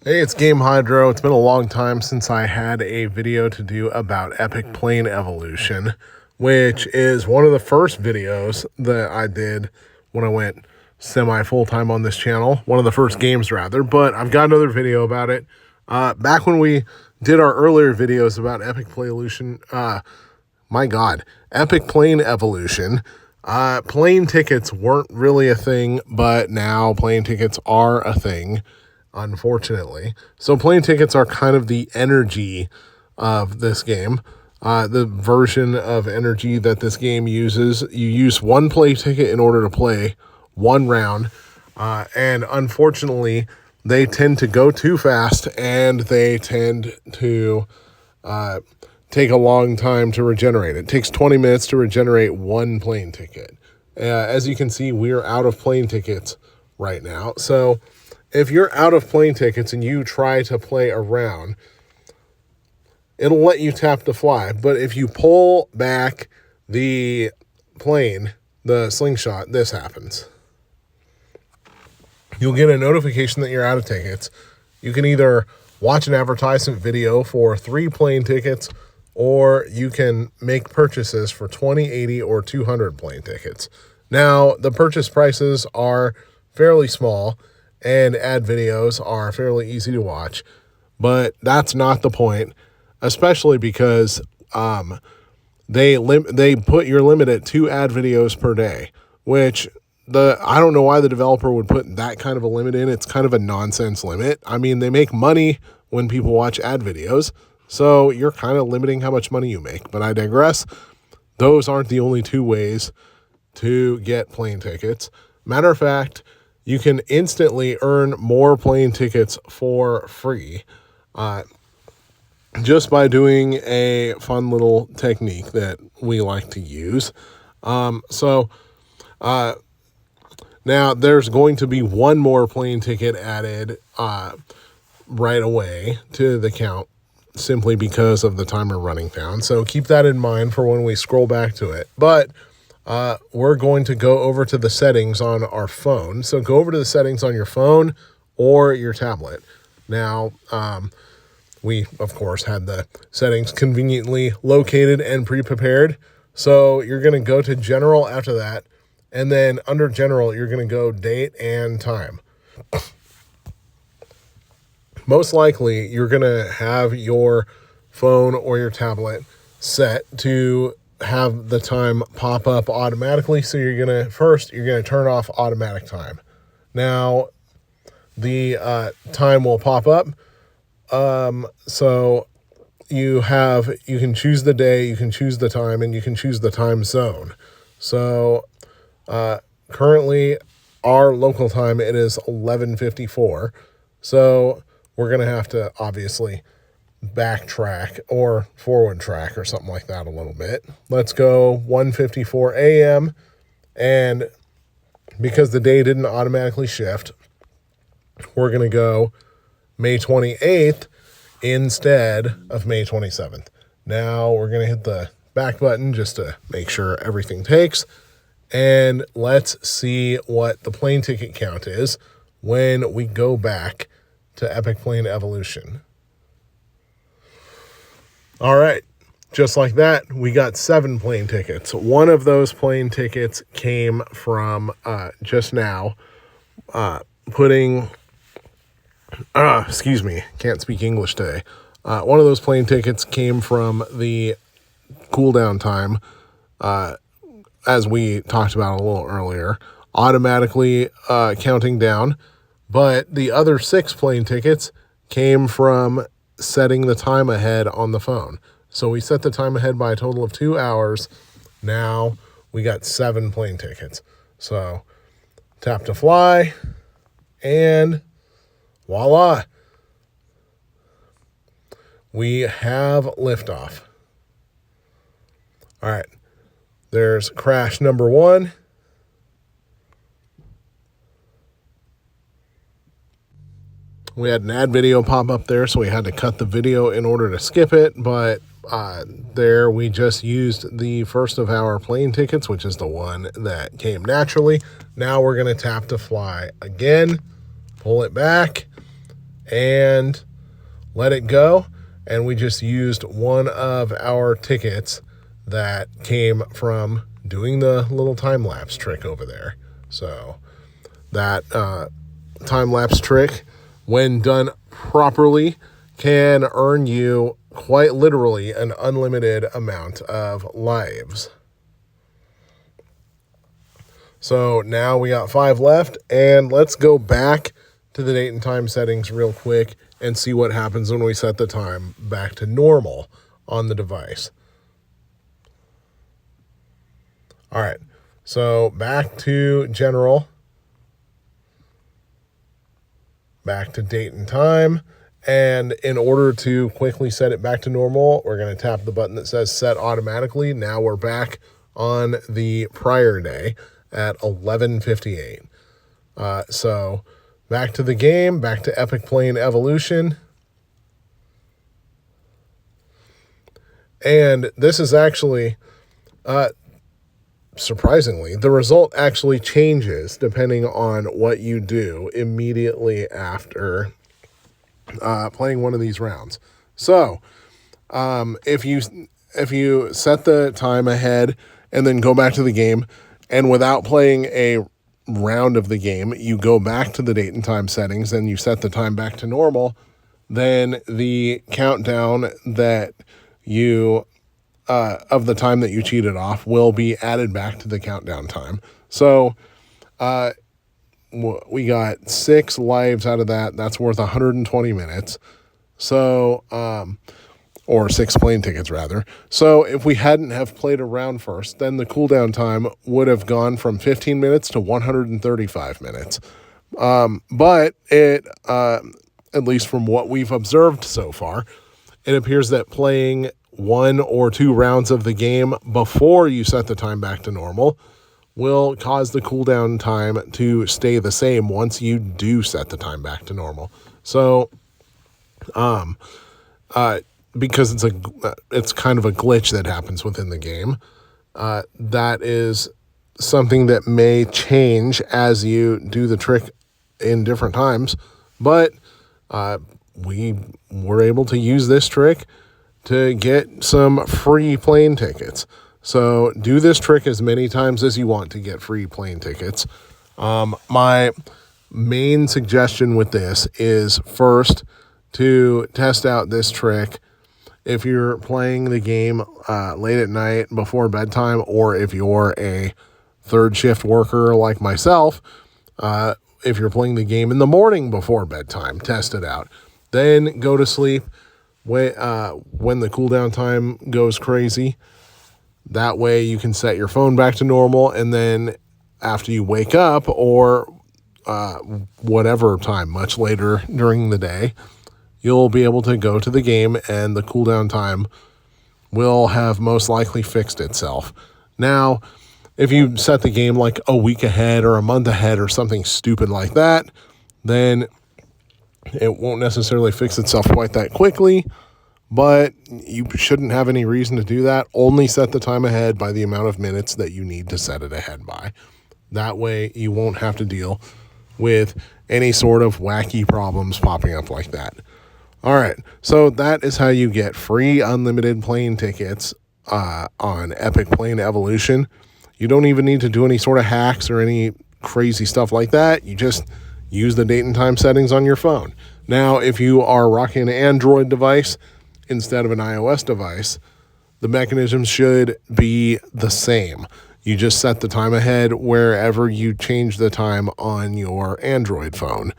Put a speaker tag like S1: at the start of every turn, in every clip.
S1: Hey, it's Game Hydro. It's been a long time since I had a video to do about Epic Plane Evolution, which is one of the first videos that I did when I went semi full-time on this channel. One of the first games, rather, but I've got another video about it. Back when we did our earlier videos about Epic Plane Evolution, Epic Plane Evolution, plane tickets weren't really a thing, but now plane tickets are a thing, unfortunately. So plane tickets are kind of the energy of this game. The version of energy that this game uses. You use one play ticket in order to play one round. And unfortunately, they tend to go too fast and they tend to take a long time to regenerate. It takes 20 minutes to regenerate one plane ticket. As you can see, we're out of plane tickets right now. So if you're out of plane tickets and you try to play a round, it'll let you tap to fly. But if you pull back the plane, the slingshot, this happens. You'll get a notification that you're out of tickets. You can either watch an advertisement video for 3 plane tickets, or you can make purchases for 20, 80, or 200 plane tickets. Now, the purchase prices are fairly small, and ad videos are fairly easy to watch, but that's not the point, especially because they put your limit at 2 ad videos per day, which I don't know why the developer would put that kind of a limit in. It's kind of a nonsense limit. I mean, they make money when people watch ad videos, so you're kind of limiting how much money you make, but I digress. Those aren't the only 2 ways to get plane tickets. Matter of fact, you can instantly earn more plane tickets for free just by doing a fun little technique that we like to use. Now there's going to be one more plane ticket added right away to the count, simply because of the timer running down. So keep that in mind for when we scroll back to it. But we're going to go over to the settings on our phone. So go over to the settings on your phone or your tablet. Now, we, of course, had the settings conveniently located and pre-prepared. So you're going to go to General after that. And then under General, you're going to go Date and Time. Most likely, you're going to have your phone or your tablet set to have the time pop up automatically. So you're going to turn off automatic time. Now, the time will pop up. So you can choose the day, you can choose the time, and you can choose the time zone. So currently, our local time, it is 11:54. So we're going to have to obviously backtrack or forward track or something like that a little bit. Let's go 1:54 a.m. And because the day didn't automatically shift, we're going to go May 28th instead of May 27th. Now we're going to hit the back button just to make sure everything takes. And let's see what the plane ticket count is when we go back to Epic Plane Evolution. All right, just like that, we got 7 plane tickets. One of those plane tickets came from just now excuse me, can't speak English today. One of those plane tickets came from the cooldown time, as we talked about a little earlier, automatically counting down. But the other 6 plane tickets came from setting the time ahead on the phone. So we set the time ahead by a total of 2 hours. Now we got 7 plane tickets. So tap to fly, and voila, we have liftoff. All right, there's crash number 1. We had an ad video pop up there, so we had to cut the video in order to skip it, but there we just used the first of our plane tickets, which is the one that came naturally. Now we're going to tap to fly again, pull it back, and let it go. And we just used one of our tickets that came from doing the little time-lapse trick over there. So that time-lapse trick, when done properly, can earn you quite literally an unlimited amount of lives. So now we got 5 left, and let's go back to the date and time settings real quick and see what happens when we set the time back to normal on the device. All right, so back to general, back to date and time, and in order to quickly set it back to normal, we're going to tap the button that says set automatically. Now we're back on the prior day at 11:58. So back to the game, back to Epic Plane Evolution. And this is actually, surprisingly, the result actually changes depending on what you do immediately after playing one of these rounds. So if you set the time ahead and then go back to the game, and without playing a round of the game, you go back to the date and time settings and you set the time back to normal, then the countdown that you of the time that you cheated off will be added back to the countdown time. So we got 6 lives out of that. That's worth 120 minutes. So or 6 plane tickets rather. So if we hadn't have played a round first, then the cooldown time would have gone from 15 minutes to 135 minutes. But it, at least from what we've observed so far, it appears that playing 1 or 2 rounds of the game before you set the time back to normal will cause the cooldown time to stay the same once you do set the time back to normal. So, because it's kind of a glitch that happens within the game. That is something that may change as you do the trick in different times, but we were able to use this trick to get some free plane tickets. So do this trick as many times as you want to get free plane tickets. My main suggestion with this is first to test out this trick if you're playing the game late at night before bedtime, or if you're a third shift worker like myself, if you're playing the game in the morning before bedtime, test it out. Then go to sleep when the cooldown time goes crazy. That way you can set your phone back to normal, and then after you wake up, or whatever time, much later during the day, you'll be able to go to the game and the cooldown time will have most likely fixed itself. Now, if you set the game like a week ahead or a month ahead or something stupid like that, then it won't necessarily fix itself quite that quickly, but you shouldn't have any reason to do that. Only set the time ahead by the amount of minutes that you need to set it ahead by. That way you won't have to deal with any sort of wacky problems popping up like that. All right, so that is how you get free unlimited plane tickets on Epic Plane Evolution. You don't even need to do any sort of hacks or any crazy stuff like that. You just use the date and time settings on your phone. Now, if you are rocking an Android device instead of an iOS device, the mechanism should be the same. You just set the time ahead wherever you change the time on your Android phone.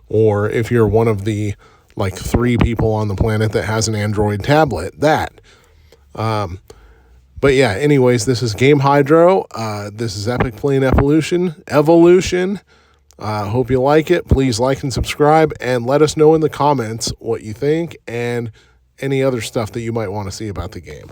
S1: Or if you're one of the 3 people on the planet that has an Android tablet, that. But yeah, anyways, this is Game Hydro. This is Epic Plane Evolution. Hope you like it. Please like and subscribe, and let us know in the comments what you think and any other stuff that you might want to see about the game.